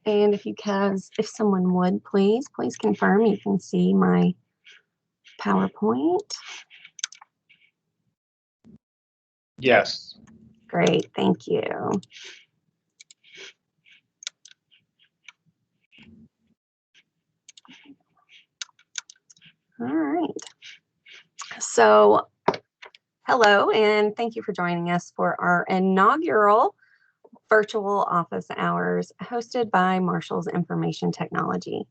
And if someone would please confirm you can see my PowerPoint. Yes. Great, thank you. All right. So, hello, and thank you for joining us for our inaugural virtual office hours hosted by Marshall's Information Technology.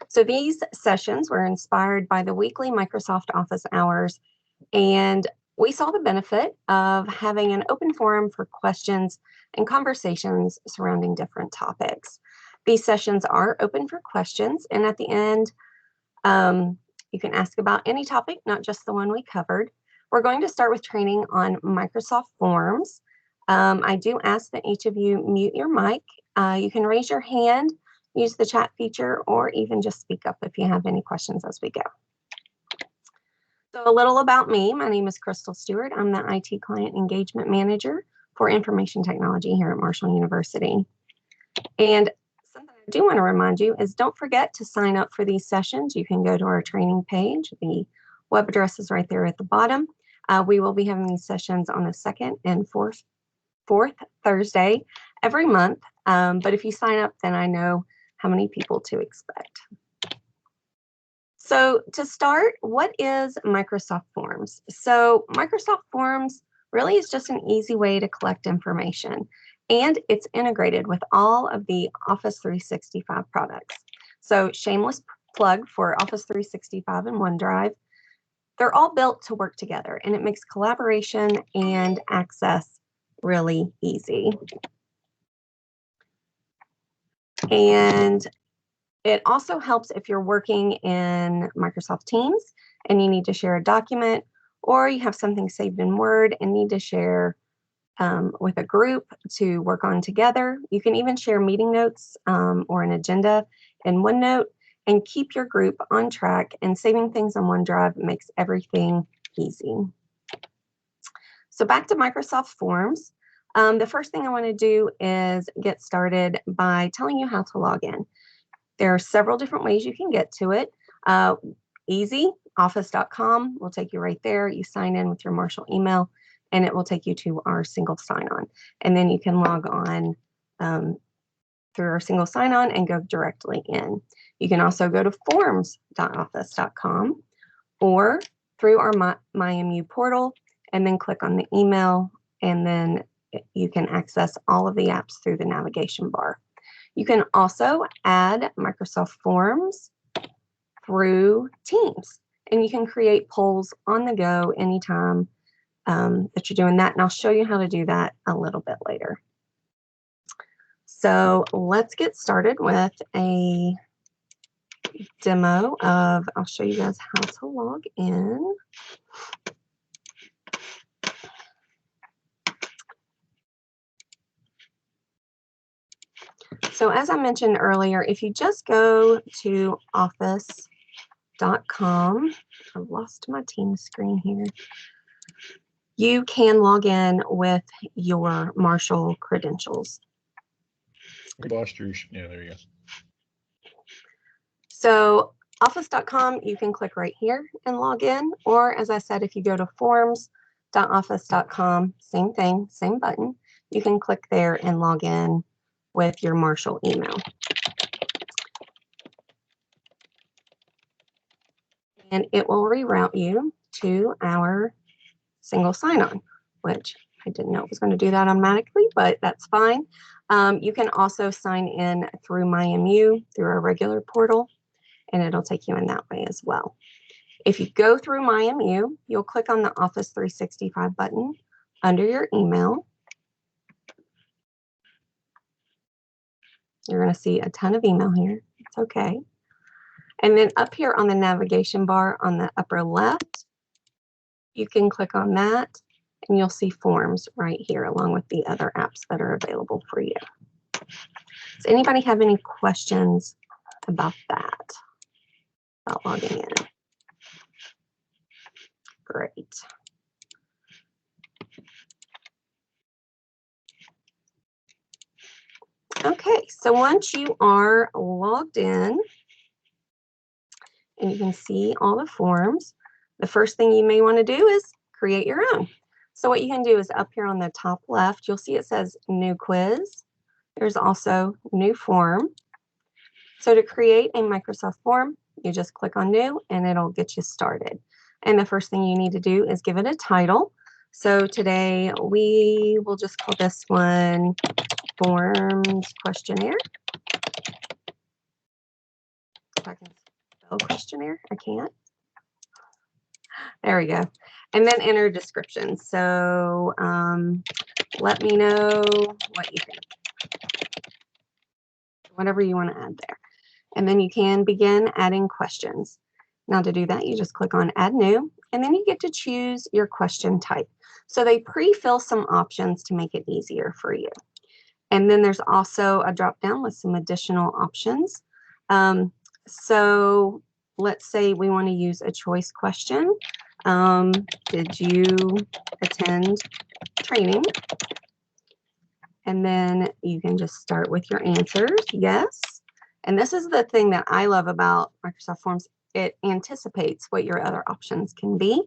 So these sessions were inspired by the weekly Microsoft Office hours, and we saw the benefit of having an open forum for questions and conversations surrounding different topics. These sessions are open for questions, and at the end, you can ask about any topic, not just the one we covered. We're going to start with training on Microsoft Forms. I do ask that each of you mute your mic. You can raise your hand, use the chat feature, or even just speak up if you have any questions as we go. So a little about me. My name is Crystal Stewart. I'm the IT Client Engagement Manager for Information Technology here at Marshall University. And something I do want to remind you is don't forget to sign up for these sessions. You can go to our training page. The web address is right there at the bottom. We will be having these sessions on the second and fourth Thursday every month. But if you sign up, then I know how many people to expect. So to start, what is Microsoft Forms? So Microsoft Forms really is just an easy way to collect information, and it's integrated with all of the Office 365 products. So shameless plug for Office 365 and OneDrive. They're all built to work together, and it makes collaboration and access really easy. And it also helps if you're working in Microsoft Teams and you need to share a document, or you have something saved in Word and need to share with a group to work on together. You can even share meeting notes or an agenda in OneNote and keep your group on track, and saving things on OneDrive makes everything easy. So back to Microsoft Forms. The first thing I want to do is get started by telling you how to log in. There are several different ways you can get to it. Easy, office.com will take you right there. You sign in with your Marshall email, and it will take you to our single sign-on. And then you can log on through our single sign-on and go directly in. You can also go to forms.office.com or through our MyMU portal, and then click on the email, and then you can access all of the apps through the navigation bar. You can also add Microsoft Forms through Teams, and you can create polls on the go anytime that you're doing that, and I'll show you how to do that a little bit later. So let's get started with a demo of, I'll show you guys how to log in. So as I mentioned earlier, if you just go to office.com, I've lost my team screen here, you can log in with your Marshall credentials. We lost your, yeah, there you go. So office.com, you can click right here and log in, or as I said, if you go to forms.office.com, same thing, same button, you can click there and log in with your Marshall email. And it will reroute you to our single sign-on, which I didn't know it was going to do that automatically, but that's fine. You can also sign in through MyMU, through our regular portal, and it'll take you in that way as well. If you go through MyMU, you'll click on the Office 365 button under your email. You're going to see a ton of email here. It's okay. And then up here on the navigation bar on the upper left, you can click on that, and you'll see Forms right here along with the other apps that are available for you. Does anybody have any questions about that, about logging in? Great. Okay. Okay, so once you are logged in and you can see all the forms, the first thing you may want to do is create your own. So what you can do is up here on the top left, you'll see it says new quiz. There's also new form. So to create a Microsoft form, you just click on new and it'll get you started. And the first thing you need to do is give it a title. So today we will just call this one Forms Questionnaire. If I can spell questionnaire, I can't. There we go. And then enter a description. So let me know what you think. Whatever you want to add there. And then you can begin adding questions. Now to do that, you just click on Add New, and then you get to choose your question type. So they pre-fill some options to make it easier for you. And then there's also a drop down with some additional options. So let's say we want to use a choice question. Did you attend training? And then you can just start with your answers. Yes. And this is the thing that I love about Microsoft Forms. It anticipates what your other options can be.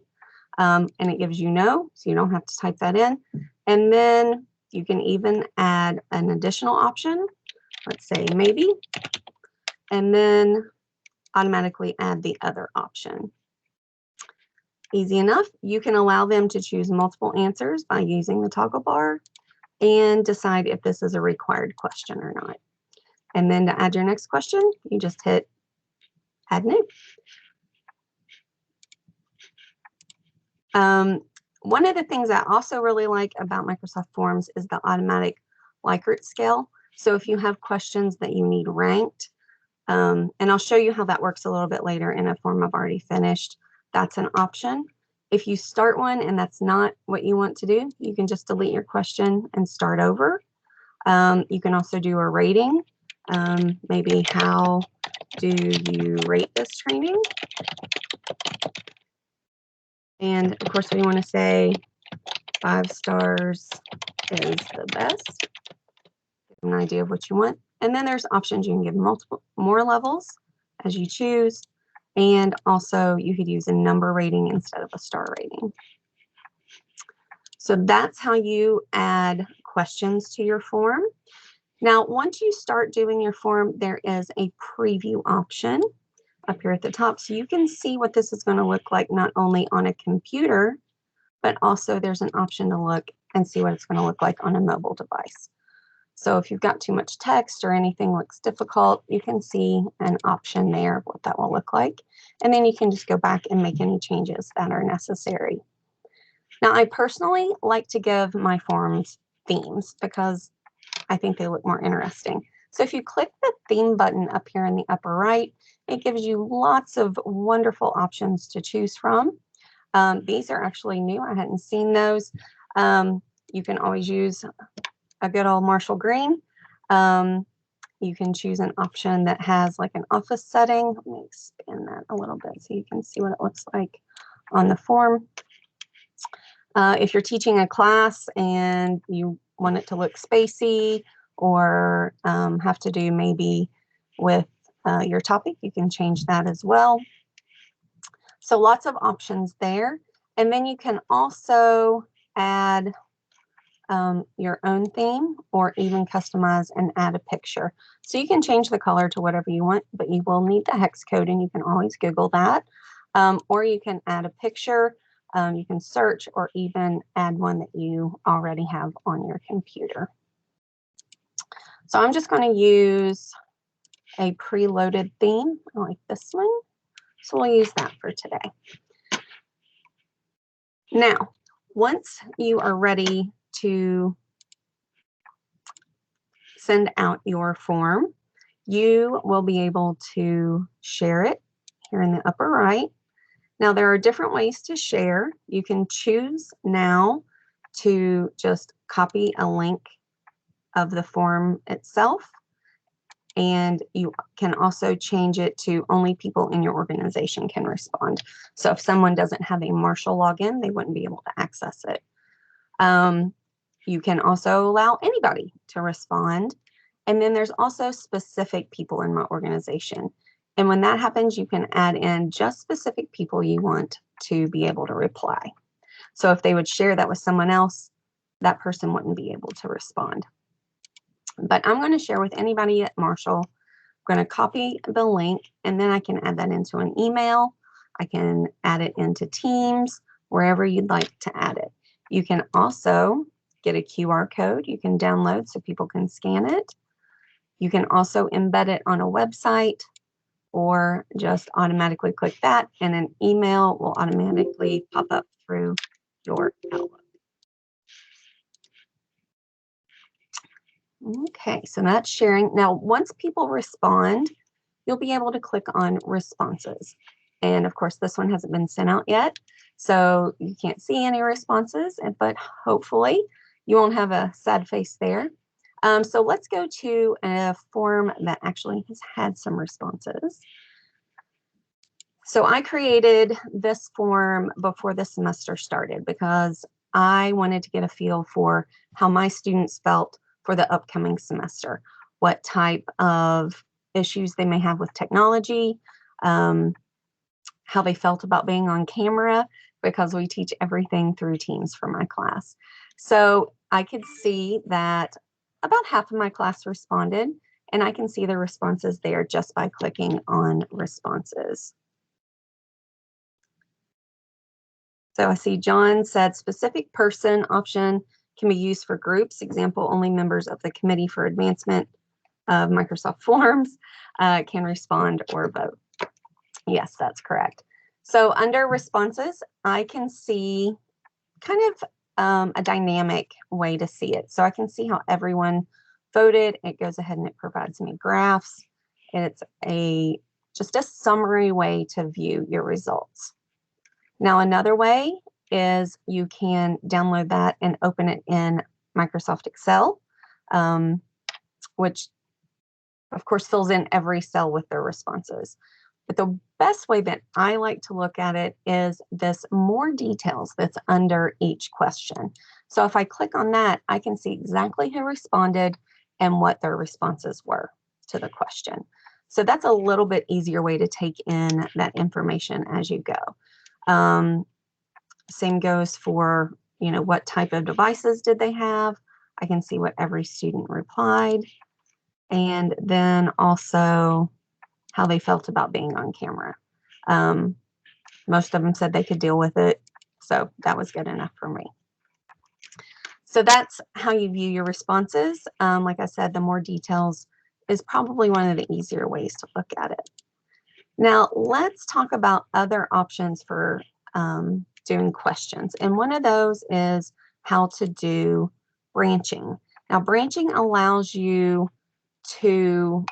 And it gives you no, so you don't have to type that in. And then you can even add an additional option. Let's say maybe. And then automatically add the other option. Easy enough. You can allow them to choose multiple answers by using the toggle bar and decide if this is a required question or not. And then to add your next question, you just hit Add New. One of the things I also really like about Microsoft Forms is the automatic Likert scale. So if you have questions that you need ranked, and I'll show you how that works a little bit later in a form I've already finished, that's an option. If you start one and that's not what you want to do, you can just delete your question and start over. You can also do a rating. Maybe how do you rate this training? And of course, we want to say 5 stars is the best. Give them an idea of what you want. And then there's options. You can give more levels as you choose. And also you could use a number rating instead of a star rating. So that's how you add questions to your form. Now, once you start doing your form, there is a preview option up here at the top. So you can see what this is going to look like not only on a computer, but also there's an option to look and see what it's going to look like on a mobile device. So if you've got too much text or anything looks difficult, you can see an option there of what that will look like. And then you can just go back and make any changes that are necessary. Now, I personally like to give my forms themes because I think they look more interesting. So if you click the theme button up here in the upper right, it gives you lots of wonderful options to choose from. These are actually new. I hadn't seen those. You can always use a good old Marshall green. You can choose an option that has like an office setting. Let me expand that a little bit so you can see what it looks like on the form. If you're teaching a class and you want it to look spacey or have to do maybe with your topic, you can change that as well. So lots of options there. And then you can also add your own theme or even customize and add a picture. So you can change the color to whatever you want, but you will need the hex code and you can always Google that. Or you can add a picture, you can search or even add one that you already have on your computer. So I'm just going to use a preloaded theme. I like this one. So we'll use that for today. Now, once you are ready to send out your form, you will be able to share it here in the upper right. Now, there are different ways to share. You can choose now to just copy a link of the form itself. And you can also change it to only people in your organization can respond. So if someone doesn't have a Marshall login, they wouldn't be able to access it. You can also allow anybody to respond. And then there's also specific people in my organization. And when that happens, you can add in just specific people you want to be able to reply. So if they would share that with someone else, that person wouldn't be able to respond. But I'm going to share with anybody at Marshall. I'm going to copy the link, and then I can add that into an email. I can add it into Teams, wherever you'd like to add it. You can also get a QR code you can download so people can scan it. You can also embed it on a website, or just automatically click that, and an email will automatically pop up through your Outlook. Okay, so that's sharing. Now, once people respond, you'll be able to click on responses. And of course, this one hasn't been sent out yet, so you can't see any responses, but hopefully you won't have a sad face there. So let's go to a form that actually has had some responses. So I created this form before the semester started because I wanted to get a feel for how my students felt for the upcoming semester, what type of issues they may have with technology, how they felt about being on camera, because we teach everything through Teams for my class. So I could see that about half of my class responded, and I can see the responses there just by clicking on responses. So I see John said specific person option can be used for groups. Example, only members of the Committee for Advancement of Microsoft Forms can respond or vote. Yes, that's correct. So under responses, I can see kind of a dynamic way to see it. So I can see how everyone voted. It goes ahead and it provides me graphs. It's just a summary way to view your results. Now, another way is you can download that and open it in Microsoft Excel, which of course fills in every cell with their responses. But the best way that I like to look at it is this more details that's under each question. So if I click on that, I can see exactly who responded and what their responses were to the question. So that's a little bit easier way to take in that information as you go. Same goes for, what type of devices did they have? I can see what every student replied. And then also how they felt about being on camera. Most of them said they could deal with it, so that was good enough for me. So that's how you view your responses. Like I said, the more details is probably one of the easier ways to look at it. Now, let's talk about other options for doing questions. And one of those is how to do branching. Now, branching allows you to,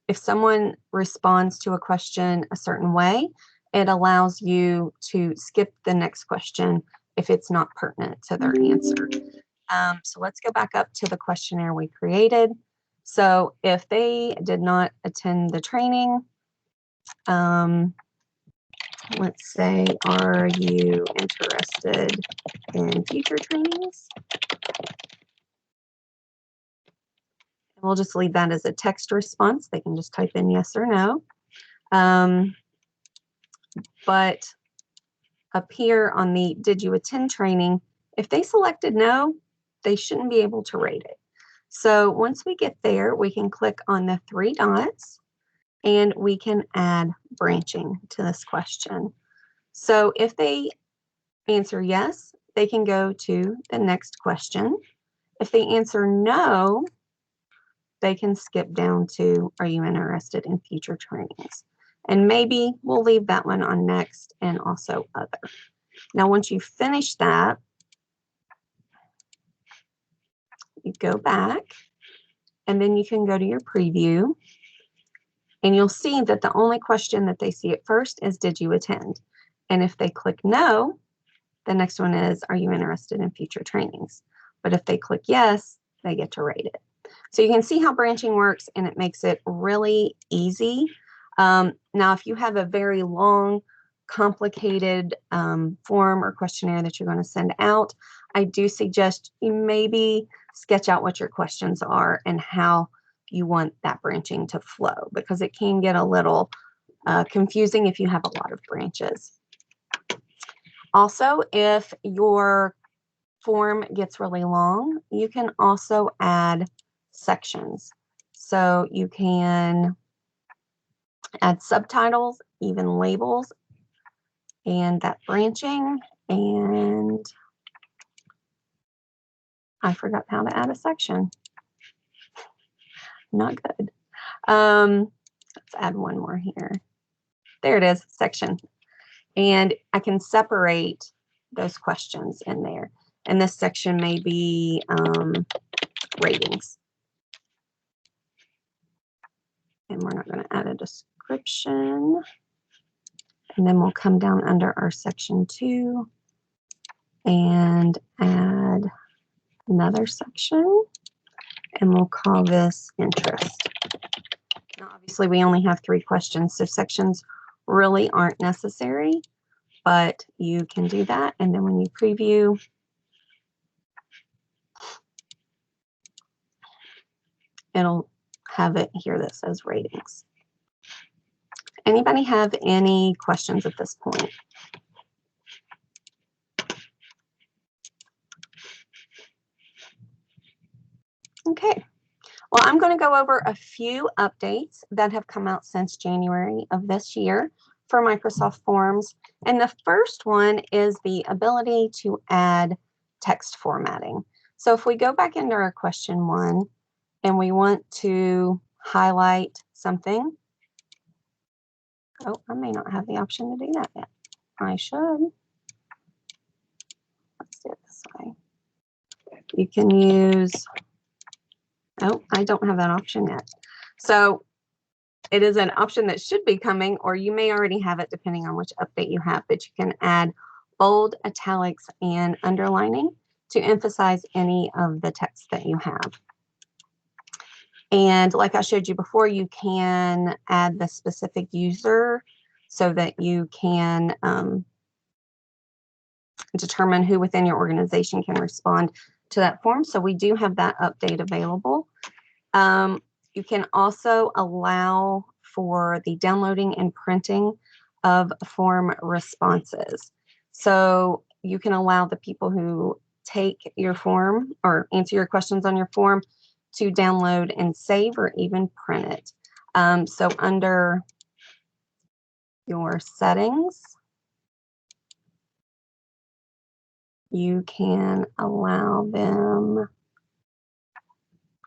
if someone responds to a question a certain way, it allows you to skip the next question if it's not pertinent to their answer. So let's go back up to the questionnaire we created. So if they did not attend the training, let's say, are you interested in future trainings? And we'll just leave that as a text response. They can just type in yes or no. But up here on the did you attend training, if they selected no, they shouldn't be able to rate it. So once we get there, we can click on the three dots and we can add branching to this question. So if they answer yes, they can go to the next question. If they answer no, they can skip down to, are you interested in future trainings? And maybe we'll leave that one on next and also other. Now, once you finish that, you go back and then you can go to your preview and you'll see that the only question that they see at first is, did you attend? And if they click no, the next one is, are you interested in future trainings? But if they click yes, they get to rate it. So you can see how branching works, and it makes it really easy. Now, if you have a very long, complicated form or questionnaire that you're going to send out, I do suggest you maybe sketch out what your questions are and how you want that branching to flow, because it can get a little confusing if you have a lot of branches. Also, if your form gets really long, you can also add sections. So you can add subtitles, even labels, and that branching. And I forgot how to add a section. Not good. Let's add one more here. There it is, section. And I can separate those questions in there. And this section may be ratings. And we're not going to add a description. And then we'll come down under our section 2 and add another section. And we'll call this interest. Now, obviously, we only have 3 questions, so sections really aren't necessary, but you can do that. And then when you preview, it'll have it here that says ratings. Anybody have any questions at this point? Okay. Well, I'm going to go over a few updates that have come out since January of this year for Microsoft Forms. And the first one is the ability to add text formatting. So if we go back into our question 1 and we want to highlight something. Oh, I may not have the option to do that yet. I should. Let's do it this way. You can use, oh, I don't have that option yet. So it is an option that should be coming, or you may already have it depending on which update you have, but you can add bold, italics, and underlining to emphasize any of the text that you have. And like I showed you before, you can add the specific user so that you can determine who within your organization can respond to that form. So we do have that update available. You can also allow for the downloading and printing of form responses. So you can allow the people who take your form or answer your questions on your form to download and save or even print it. So under your settings, you can allow them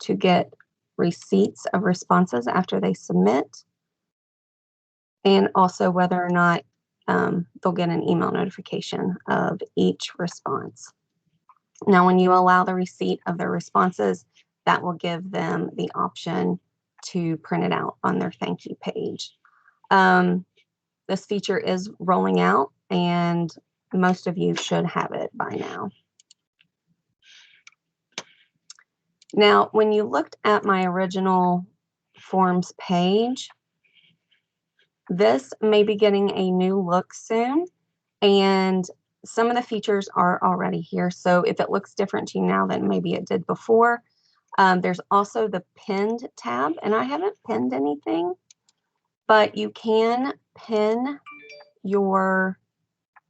to get receipts of responses after they submit, and also whether or not they'll get an email notification of each response. Now, when you allow the receipt of their responses, that will give them the option to print it out on their thank you page. This feature is rolling out, and most of you should have it by now. Now, when you looked at my original forms page, this may be getting a new look soon, and some of the features are already here. So if it looks different to you now than maybe it did before, there's also the pinned tab, and I haven't pinned anything, but you can pin your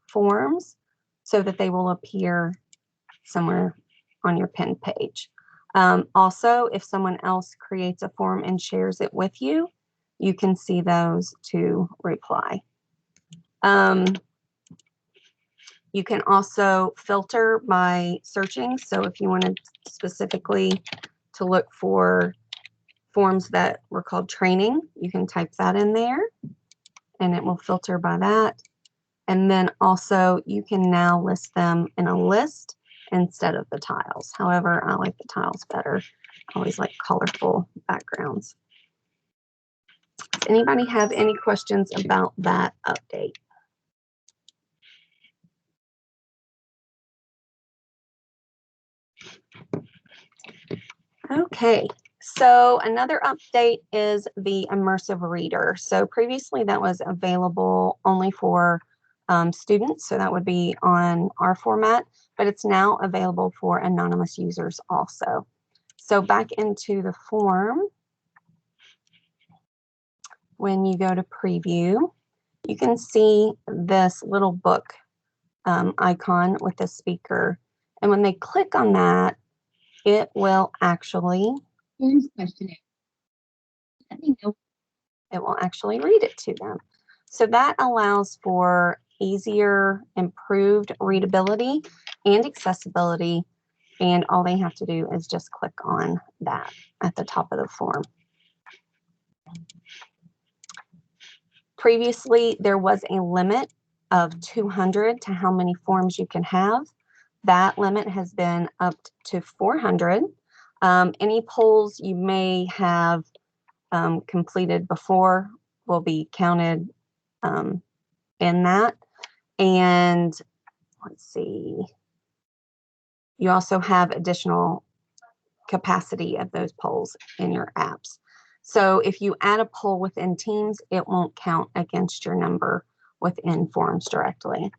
forms so that they will appear somewhere on your pinned page. Also, if someone else creates a form and shares it with you, you can see those to reply. You can also filter by searching. So if you wanted specifically to look for forms that were called training, you can type that in there and it will filter by that. And then also you can now list them in a list instead of the tiles. However, I like the tiles better. I always like colorful backgrounds. Does anybody have any questions about that update? Okay, so another update is the immersive reader. So previously that was available only for students, so that would be on our format, but it's now available for anonymous users also. So back into the form, when you go to preview, you can see this little book icon with the speaker. And when they click on that, it will actually Forms questionnaire. Let me know. it will actually read it to them. So that allows for easier, improved readability and accessibility. And all they have to do is just click on that at the top of the form. Previously, there was a limit of 200 to how many forms you can have. That limit has been upped to 400. Any polls you may have completed before will be counted in that. And let's see, you also have additional capacity of those polls in your apps. So if you add a poll within Teams, it won't count against your number within Forms directly.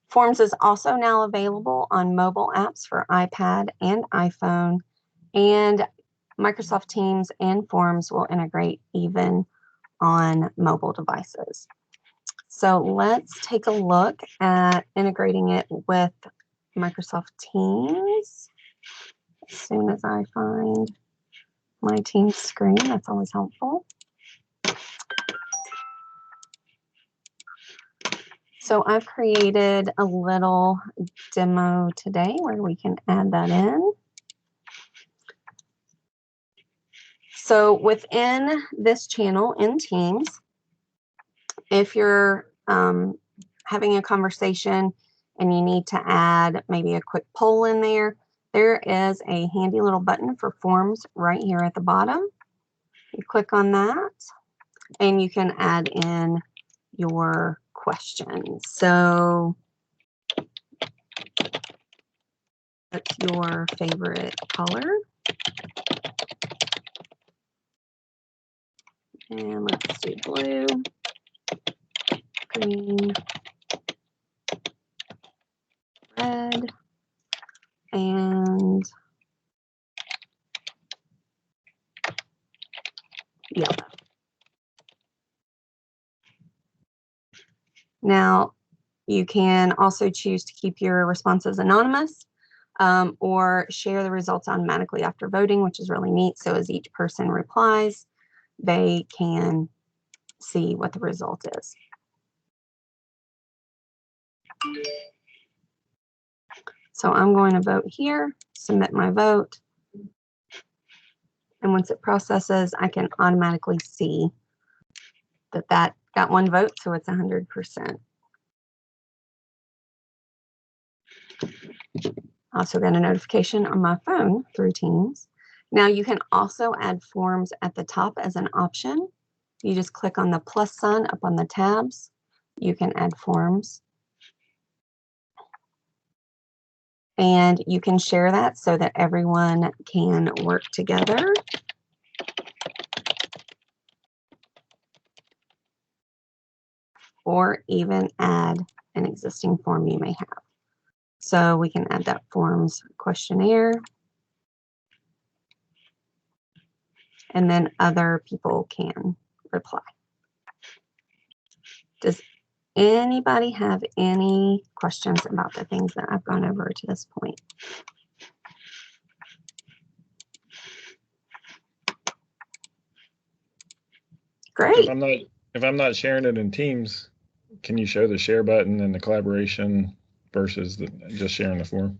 Forms is also now available on mobile apps for iPad and iPhone, and Microsoft Teams and Forms will integrate even on mobile devices. So let's take a look at integrating it with Microsoft Teams. As soon as I find my Teams screen, that's always helpful. So I've created a little demo today where we can add that in. So within this channel in Teams, if you're having a conversation and you need to add maybe a quick poll in there, there is a handy little button for forms right here at the bottom. You click on that and you can add in your questions. So what's your favorite color? And let's do blue, green, red, and yellow. Now, you can also choose to keep your responses anonymous or share the results automatically after voting, which is really neat. So as each person replies, they can see what the result is. So I'm going to vote here, submit my vote. And once it processes, I can automatically see that that got one vote, so it's 100%. Also got a notification on my phone through Teams. Now you can also add forms at the top as an option. You just click on the plus sign up on the tabs. You can add forms. And you can share that so that everyone can work together. Or even add an existing form you may have. So we can add that forms questionnaire. And then other people can reply. Does anybody have any questions about the things that I've gone over to this point? Great. If I'm not sharing it in Teams, can you show the share button and the collaboration versus just sharing the form?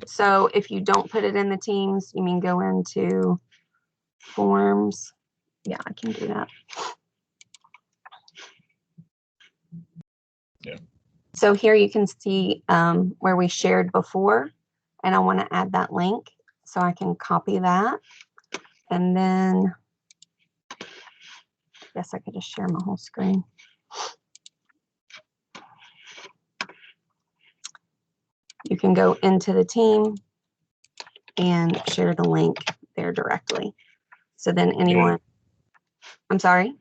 So if you don't put it in the Teams, you mean go into Forms? Yeah, I can do that. Yeah. So here you can see where we shared before, and I want to add that link. So I can copy that. And then, I guess I could just share my whole screen. You can go into the team and share the link there directly. So then anyone, I'm sorry?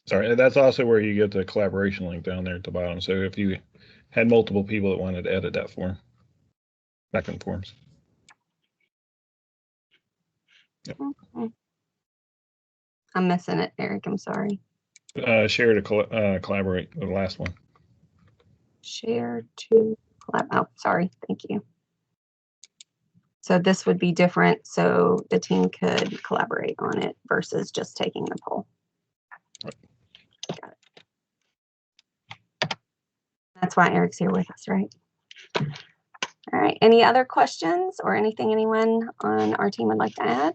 Sorry, that's also where you get the collaboration link down there at the bottom. So if you had multiple people that wanted to edit that form, back in forms. Mhm. I'm missing it, Eric. I'm sorry. Share to collaborate, the last one. Share to collab. Oh, sorry. Thank you. So this would be different. So the team could collaborate on it versus just taking the poll. Got it. That's why Eric's here with us, right? All right. Any other questions or anything anyone on our team would like to add?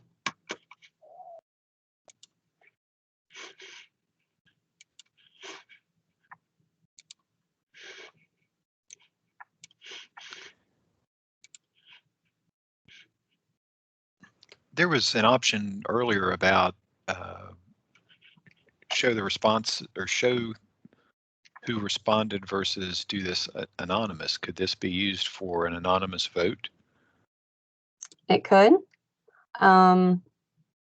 There was an option earlier about show the response or show who responded versus do this anonymous. Could this be used for an anonymous vote? It could.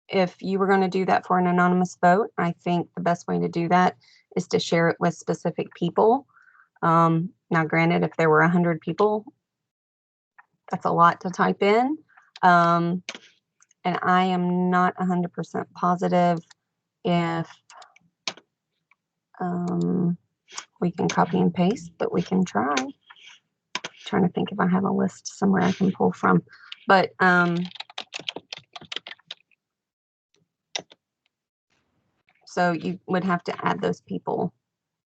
If you were going to do that for an anonymous vote, I think the best way to do that is to share it with specific people. Now, granted, if there were 100 people, that's a lot to type in. And I am not 100% positive if we can copy and paste, but we can try. Trying to think if I have a list somewhere I can pull from. But so you would have to add those people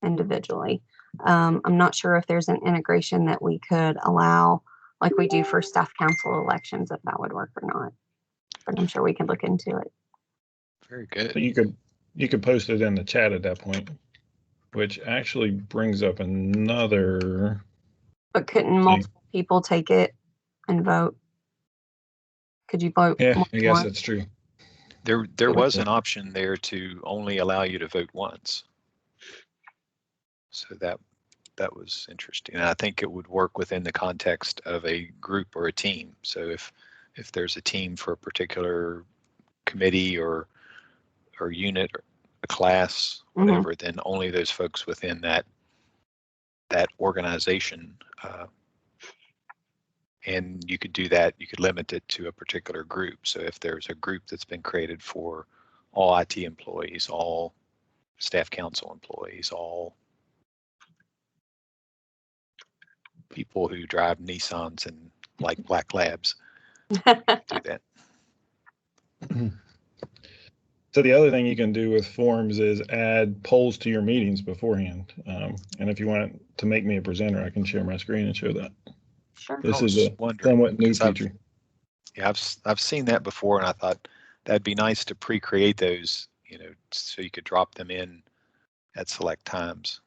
individually. I'm not sure if there's an integration that we could allow, like we do for staff council elections, if that would work or not. But I'm sure we could look into it. Very good. So you could post it in the chat at that point, which actually brings up another. But couldn't multiple people take it and vote? Could you vote? Yeah, I guess more? that's true. There was an option there to only allow you to vote once. So that was interesting. And I think it would work within the context of a group or a team. So if there's a team for a particular committee or unit or a class, whatever, then only those folks within that organization. And you could do that. You could limit it to a particular group. So if there's a group that's been created for all IT employees, all staff council employees, all people who drive Nissans and like Black Labs, do that. So the other thing you can do with forms is add polls to your meetings beforehand. And if you want to make me a presenter, I can share my screen and show that. Sure. This is a somewhat new feature. I've seen that before, and I thought that'd be nice to pre-create those, so you could drop them in at select times.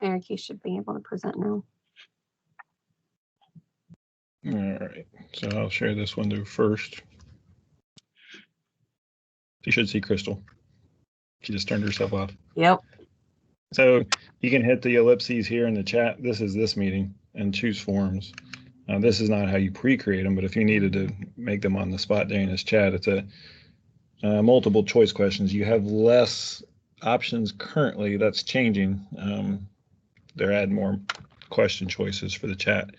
Eric, you should be able to present now. All right, so I'll share this window first. You should see Crystal. She just turned herself off. Yep. So you can hit the ellipses here in the chat. This is this meeting and choose forms. This is not how you pre-create them, but if you needed to make them on the spot during this chat, it's a multiple choice questions. You have less options currently. That's changing. They're adding more question choices for the chat.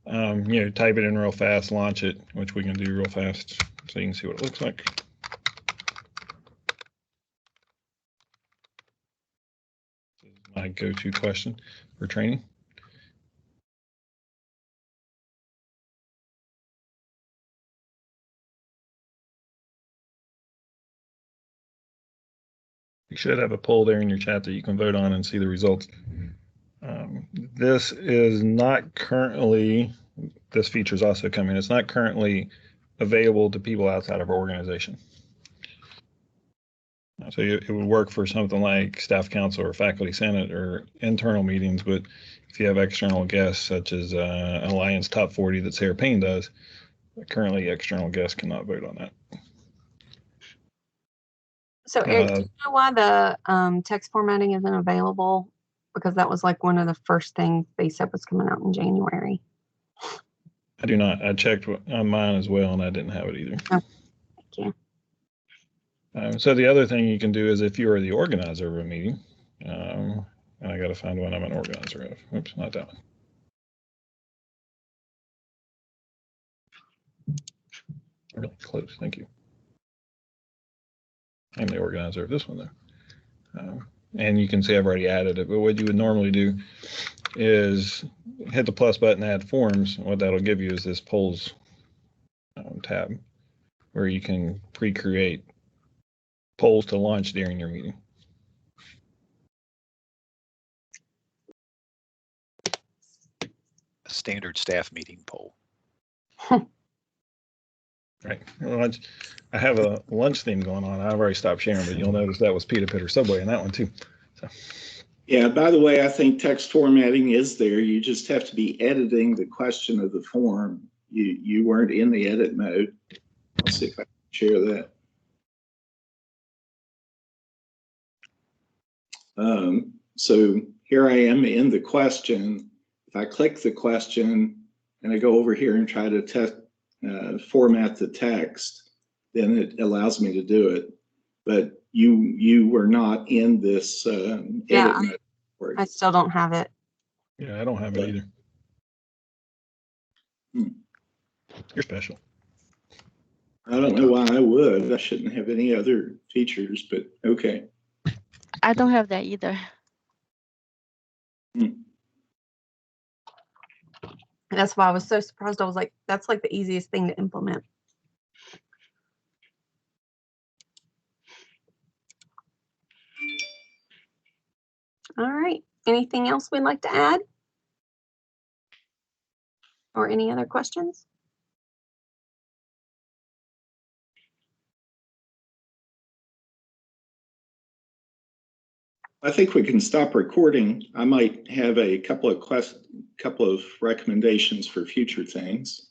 Type it in real fast, launch it, which we can do real fast so you can see what it looks like. This is my go-to question for training. You should have a poll there in your chat that you can vote on and see the results. This is not currently, this feature is also coming. It's not currently available to people outside of our organization. So it would work for something like staff council or faculty senate or internal meetings, but if you have external guests such as Alliance Top 40 that Sarah Payne does, currently external guests cannot vote on that. So Eric, do you know why the text formatting isn't available? Because that was like one of the first things they said was coming out in January. I do not. I checked on mine as well, and I didn't have it either. Oh, thank you. So the other thing you can do is if you are the organizer of a meeting, and I got to find one I'm an organizer of. Oops, not that one. Really close, thank you. I'm the organizer of this one though. And you can see I've already added it, but what you would normally do is hit the plus button, add forms. What that'll give you is this polls tab where you can pre-create polls to launch during your meeting. A standard staff meeting poll. Right. Lunch. I have a lunch theme going on. I've already stopped sharing, but you'll notice that was Peter Pitter Subway in that one too. So. Yeah, by the way, I think text formatting is there. You just have to be editing the question of the form. You weren't in the edit mode. Let's see if I can share that. So here I am in the question. If I click the question and I go over here and try to format the text, then it allows me to do it. But you were not in this edit mode. I still don't have it. Yeah, I don't have it either. You're special. I don't know why I would. I shouldn't have any other features, but okay. I don't have that either. That's why I was so surprised. I was like, that's like the easiest thing to implement. All right. Anything else we'd like to add? Or any other questions? I think we can stop recording. I might have a couple of recommendations for future things.